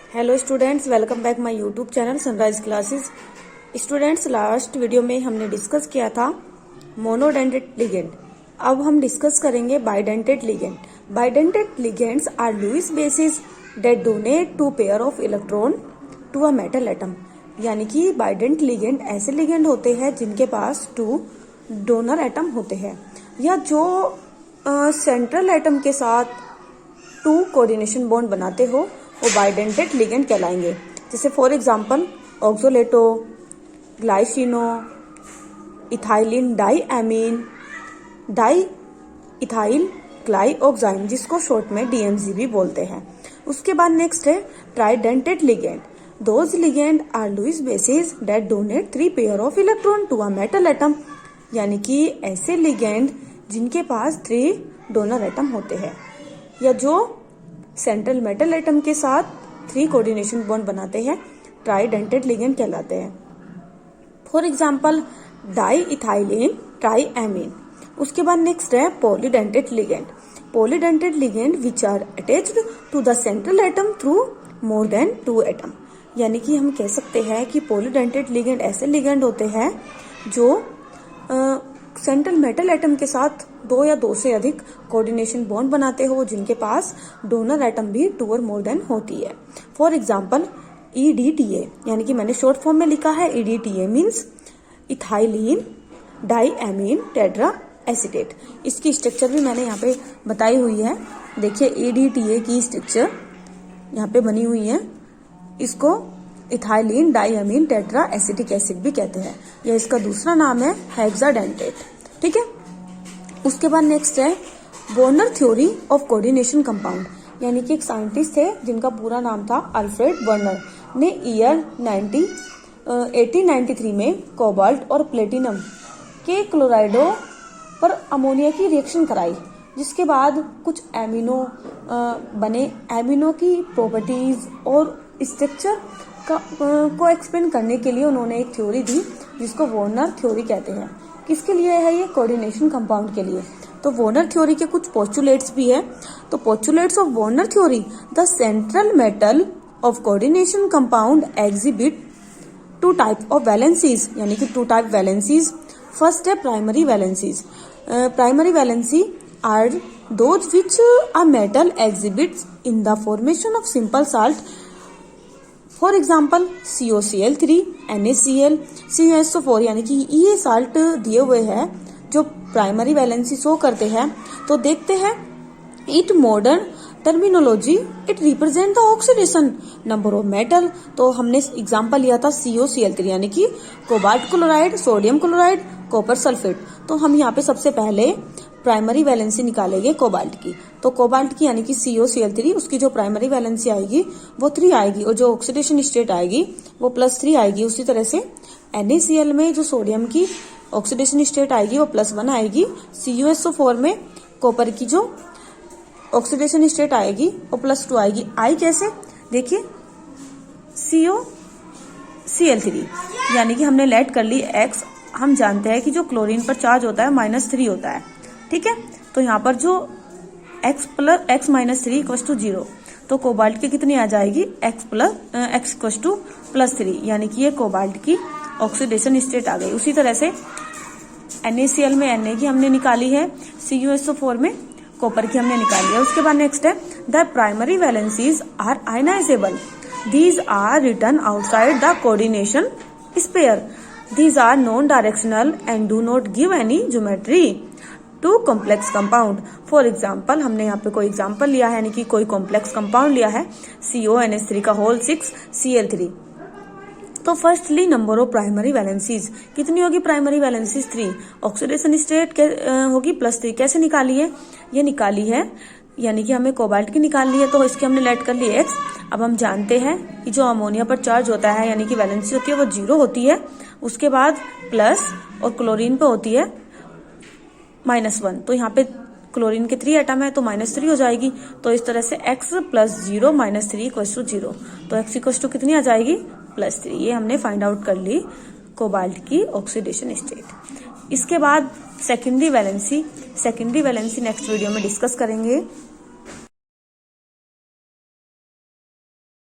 Hello students, welcome back my YouTube channel sunrise classes. Students, last video में हमने discuss किया था monodentate ligand. अब हम डिस्कस करेंगे bidentate ligand. Bidentate ligands are Lewis bases that donate two pair of electron to a metal atom. यानी कि बाइडेंट ligand ऐसे लिगेंड होते हैं जिनके पास 2 डोनर एटम होते हैं, या जो सेंट्रल एटम के साथ 2 कोऑर्डिनेशन बॉन्ड बनाते हो वो बाइडेंटेड लिगेंड कहलाएंगे। जैसे for example oxalato, glycinato, ethylene diamine, di ethyl glyoxime, जिसको शॉर्ट में DMZ भी बोलते हैं। उसके बाद नेक्स्ट है tridentate ligand. Those ligand are Lewis bases that donate 3 pair of electron to a metal atom. यानी कि ऐसे लिगेंड जिनके पास 3 डोनर एटम होते हैं, या जो सेंट्रल मेटल एटम के साथ 3 कोऑर्डिनेशन बॉन्ड बनाते हैं, ट्राइडेंटेड लिगेंड कहलाते हैं। For example di ethylene triamine. उसके बाद नेक्स्ट है polydentate ligand. Polydentate ligand which are attached to the central atom through more than 2 atom. यानी कि हम कह सकते हैं कि पॉलीडेंटेड लिगेंड ऐसे लिगेंड होते हैं जो सेंट्रल मेटल एटम के साथ 2 या 2 से अधिक कोऑर्डिनेशन बॉन्ड बनाते हो, जिनके पास डोनर एटम भी 2 और मोर देन होती है। फॉर एग्जांपल EDTA, यानी कि मैंने शॉर्ट फॉर्म में लिखा है EDTA means ethylene diamine tetra acetate. इसकी स्ट्रक्चर भी मैंने यहाँ पे बताई हुई है। देखिए EDTA की स्ट्रक्चर यहाँ पे बनी हुई है। इसको ethylene diamine tetra acetic acid भी कहते हैं, या इसका दूसरा नाम है हेक्साडेंटेट। ठीक है। उसके बाद नेक्स्ट है Warner theory of coordination compound. यानी कि एक साइंटिस्ट थे जिनका पूरा नाम था अल्फ्रेड वर्नर, ने ईयर 1893 में कोबाल्ट और प्लेटिनम के क्लोराइडों पर अमोनिया की रिएक्शन कराई, जिसके बाद कुछ एमिनो बने। एमिनो की प्रॉपर्टीज और स्ट्रक्चर को एक्सप्लेन करने के लिए उन्होंने एक थ्योरी दी जिसको वॉर्नर थ्योरी कहते हैं। किसके लिए है ये? कोऑर्डिनेशन कंपाउंड के लिए। तो वॉर्नर थ्योरी के कुछ पोस्टुलेट्स भी है। तो postulates of Werner theory: the central metal of coordination compound exhibit 2 type of valencies. यानी कि 2 टाइप वैलेंसीज। फर्स्ट है primary valencies. Primary valency are those which a metal exhibits in the formation of simple salt. For example COCl3, NaCl, CuSO4। यानी कि ये salt दिए हुए हैं जो प्राइमरी वैलेंसी शो करते हैं। तो देखते हैं it modern terminology it represent the oxidation number of metal. तो हमने एग्जाम्पल लिया था COCl3, यानी कि cobalt chloride, sodium chloride, copper sulphate. तो हम यहाँ पे सबसे पहले प्राइमरी वैलेंसी निकालेंगे कोबाल्ट की। तो कोबाल्ट की यानी कि COCl3, उसकी जो प्राइमरी वैलेंसी आएगी वो 3 आएगी, और जो ऑक्सीडेशन स्टेट आएगी वो +3 आएगी। उसी तरह से NaCl में जो सोडियम की ऑक्सीडेशन स्टेट आएगी वो +1 आएगी। CuSO4 में कॉपर की जो ऑक्सीडेशन स्टेट आएगी वो +2 आएगी। आई कैसे? देखिए COCl3 यानी कि हमने लेट कर ली X। हम जानते हैं कि जो क्लोरीन पर चार्ज होता है -3 होता है। ठीक है। तो यहाँ पर जो X -3 = 0, तो कोबाल्ट की कितनी आ जाएगी? X = +3, यानी कि ये कोबाल्ट की ऑक्सीडेशन स्टेट आ गई। उसी तरह से NaCl में Na की हमने निकाली है, CuSO4 में कॉपर की हमने निकाली है। उसके बाद नेक्स्ट है the primary valencies are ionizable. These are written outside the coordination sphere. These are non-directional and do not give any geometry to complex compound. For example, हमने यहाँ पे कोई एग्जाम्पल लिया है, यानी कि कोई कॉम्प्लेक्स कंपाउंड लिया है CONH3 तो firstly number of primary valencies कितनी होगी? Primary valencies 3। ऑक्सीडेशन स्टेट होगी +3। कैसे निकाली है? ये निकाली है, यानी कि हमें कोबाल्ट की निकाल ली है, तो इसकी हमने लेट कर ली X। अब हम जानते हैं कि जो अमोनिया पर चार्ज होता है, यानी कि वैलेंसी होती है वो 0 होती है। उसके बाद प्लस, और क्लोरीन पे होती है -1। तो यहाँ पे क्लोरीन के 3 एटम है तो -3 हो जाएगी। तो इस तरह से X + 0 - 3 = 0। तो X = कितनी आ जाएगी? +3। ये हमने फाइंड आउट कर ली कोबाल्ट की ऑक्सीडेशन स्टेट। इसके बाद सेकेंडरी वैलेंसी नेक्स्ट वीडियो में डिस्कस करेंगे।